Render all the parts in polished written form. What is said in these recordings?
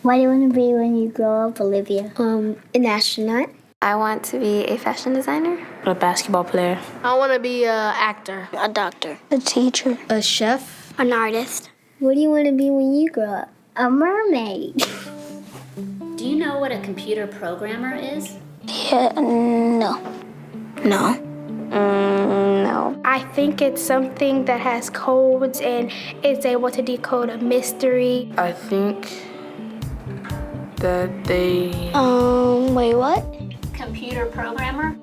What do you want to be when you grow up, Olivia? An astronaut. I want to be a fashion designer. A basketball player. I want to be an actor. A doctor. A teacher. A chef. An artist. What do you want to be when you grow up? A mermaid. Do you know what a computer programmer is? Yeah, no. No. No. I think it's something that has codes and is able to decode a mystery. I think that they... Wait, what? Computer programmer?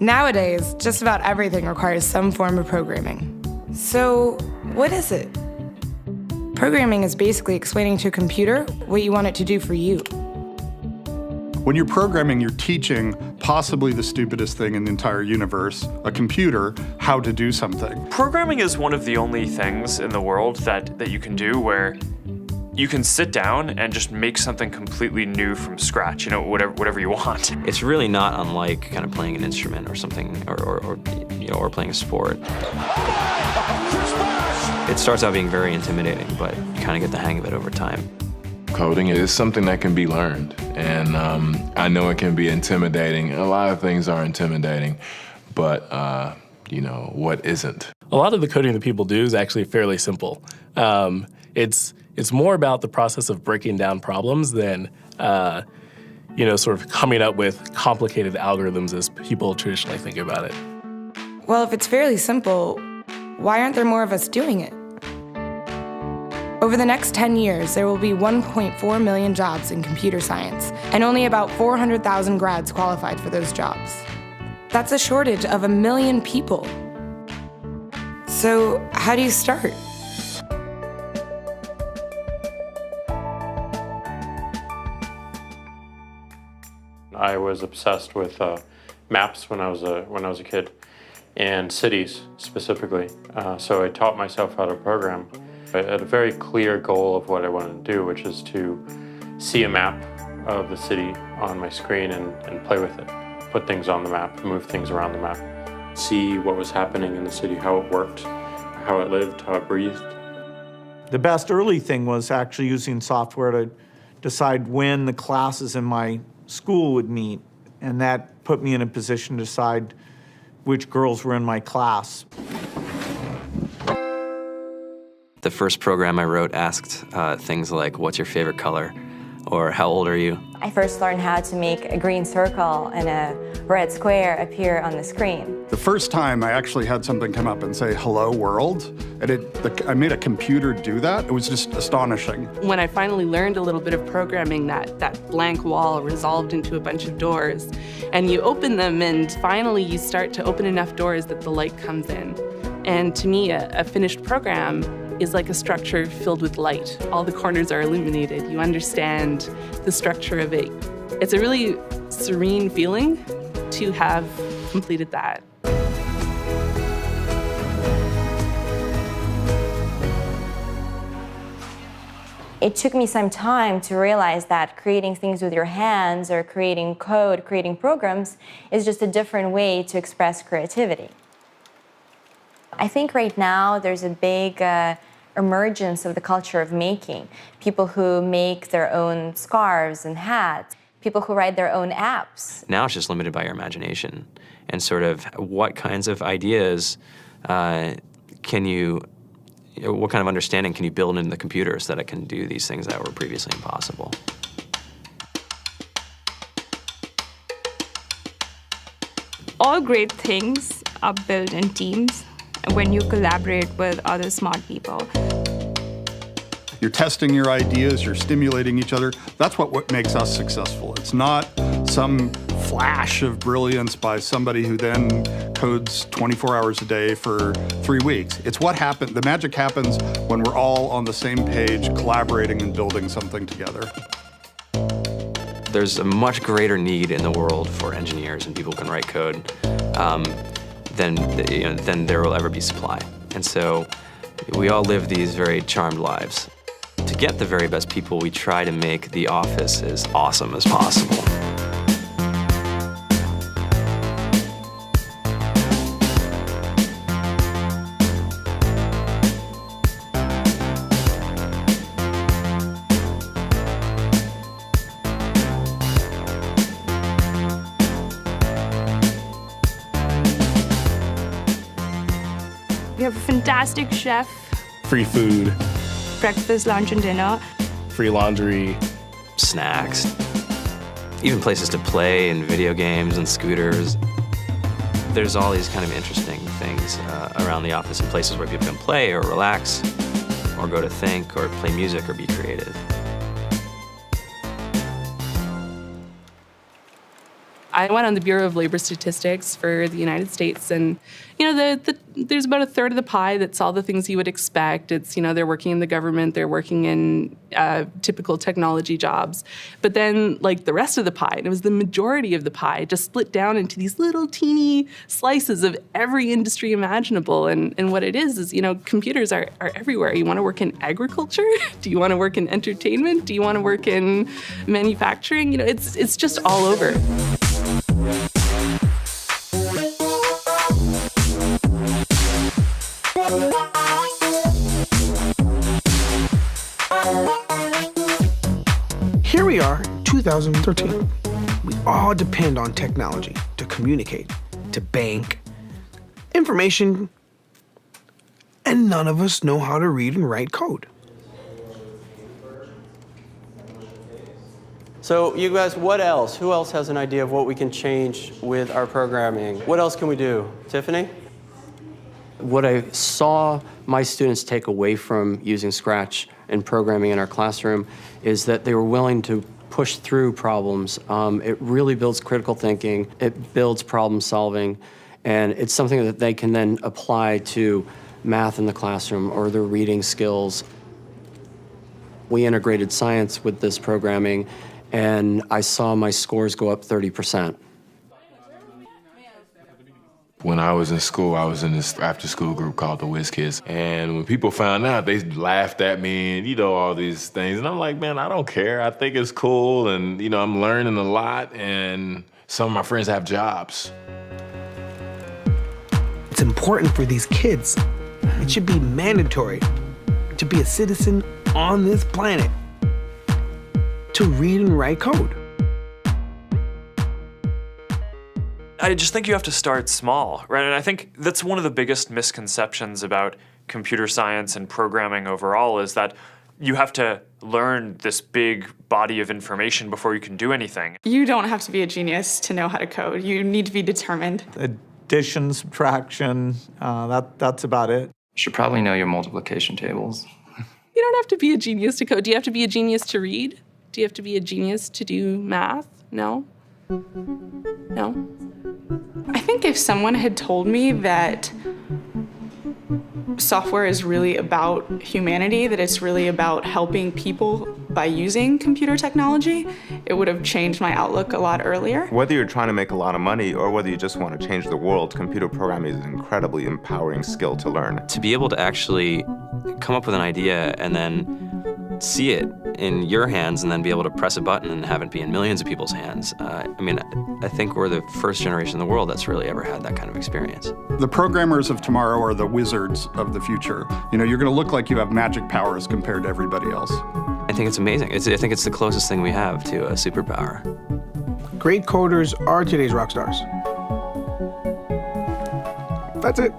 Nowadays, just about everything requires some form of programming. So, what is it? Programming is basically explaining to a computer what you want it to do for you. When you're programming, you're teaching possibly the stupidest thing in the entire universe, a computer, how to do something. Programming is one of the only things in the world that you can do where you can sit down and just make something completely new from scratch, you know, whatever you want. It's really not unlike kind of playing an instrument or something, or playing a sport. It starts out being very intimidating, but you kind of get the hang of it over time. Coding is something that can be learned, and I know it can be intimidating. A lot of things are intimidating, but you know, what isn't? A lot of the coding that people do is actually fairly simple. It's more about the process of breaking down problems than, sort of coming up with complicated algorithms as people traditionally think about it. Well, if it's fairly simple, why aren't there more of us doing it? Over the next 10 years, there will be 1.4 million jobs in computer science, and only about 400,000 grads qualified for those jobs. That's a shortage of 1 million people. So, how do you start? I was obsessed with maps when I was a kid, and cities specifically. So I taught myself how to program. I had a very clear goal of what I wanted to do, which is to see a map of the city on my screen and play with it. Put things on the map, move things around the map. See what was happening in the city, how it worked, how it lived, how it breathed. The best early thing was actually using software to decide when the classes in my school would meet, and that put me in a position to decide which girls were in my class. The first program I wrote asked things like, what's your favorite color? Or how old are you? I first learned how to make a green circle and a red square appear on the screen. The first time I actually had something come up and say, hello world, and I made a computer do that. It was just astonishing. When I finally learned a little bit of programming, that blank wall resolved into a bunch of doors, and you open them, and finally you start to open enough doors that the light comes in. And to me, a finished program is like a structure filled with light. All the corners are illuminated. You understand the structure of it. It's a really serene feeling to have completed that. It took me some time to realize that creating things with your hands or creating code, creating programs, is just a different way to express creativity. I think right now there's a big emergence of the culture of making. People who make their own scarves and hats, people who write their own apps. Now it's just limited by your imagination and sort of what kinds of ideas what kind of understanding can you build into the computer so that it can do these things that were previously impossible. All great things are built in teams when you collaborate with other smart people. You're testing your ideas, you're stimulating each other. That's what makes us successful. It's not some flash of brilliance by somebody who then codes 24 hours a day for 3 weeks. It's what happened. The magic happens when we're all on the same page, collaborating and building something together. There's a much greater need in the world for engineers and people who can write code than there will ever be supply. And so we all live these very charmed lives. To get the very best people, we try to make the office as awesome as possible. We have a fantastic chef, Free food, breakfast, lunch, and dinner. free laundry, snacks, even places to play and video games and scooters. There's all these kind of interesting things around the office and places where people can play or relax or go to think or play music or be creative. I went on the Bureau of Labor Statistics for the United States, and there's about a third of the pie that's all the things you would expect. It's, they're working in the government, they're working in typical technology jobs. But then, like, the rest of the pie, and it was the majority of the pie, just split down into these little teeny slices of every industry imaginable. And what it is, computers are everywhere. You want to work in agriculture? Do you want to work in entertainment? Do you want to work in manufacturing? It's just all over. Here we are, 2013. We all depend on technology to communicate, to bank, information, and none of us know how to read and write code. So you guys, what else? Who else has an idea of what we can change with our programming? What else can we do? Tiffany? What I saw my students take away from using Scratch and programming in our classroom is that they were willing to push through problems. It really builds critical thinking, it builds problem solving, and it's something that they can then apply to math in the classroom or their reading skills. We integrated science with this programming, and I saw my scores go up 30%. When I was in school, I was in this after-school group called the Whiz Kids. And when people found out, they laughed at me and, all these things. And I'm like, man, I don't care. I think it's cool. And, I'm learning a lot. And some of my friends have jobs. It's important for these kids. It should be mandatory to be a citizen on this planet, to read and write code. I just think you have to start small, right? And I think that's one of the biggest misconceptions about computer science and programming overall is that you have to learn this big body of information before you can do anything. You don't have to be a genius to know how to code. You need to be determined. Addition, subtraction, that's about it. You should probably know your multiplication tables. You don't have to be a genius to code. Do you have to be a genius to read? Do you have to be a genius to do math? No? No? I think if someone had told me that software is really about humanity, that it's really about helping people by using computer technology, it would have changed my outlook a lot earlier. Whether you're trying to make a lot of money or whether you just want to change the world, computer programming is an incredibly empowering skill to learn. To be able to actually come up with an idea and then see it in your hands and then be able to press a button and have it be in millions of people's hands. I think we're the first generation in the world that's really ever had that kind of experience. The programmers of tomorrow are the wizards of the future. You're going to look like you have magic powers compared to everybody else. I think it's amazing. I think it's the closest thing we have to a superpower. Great coders are today's rock stars. That's it.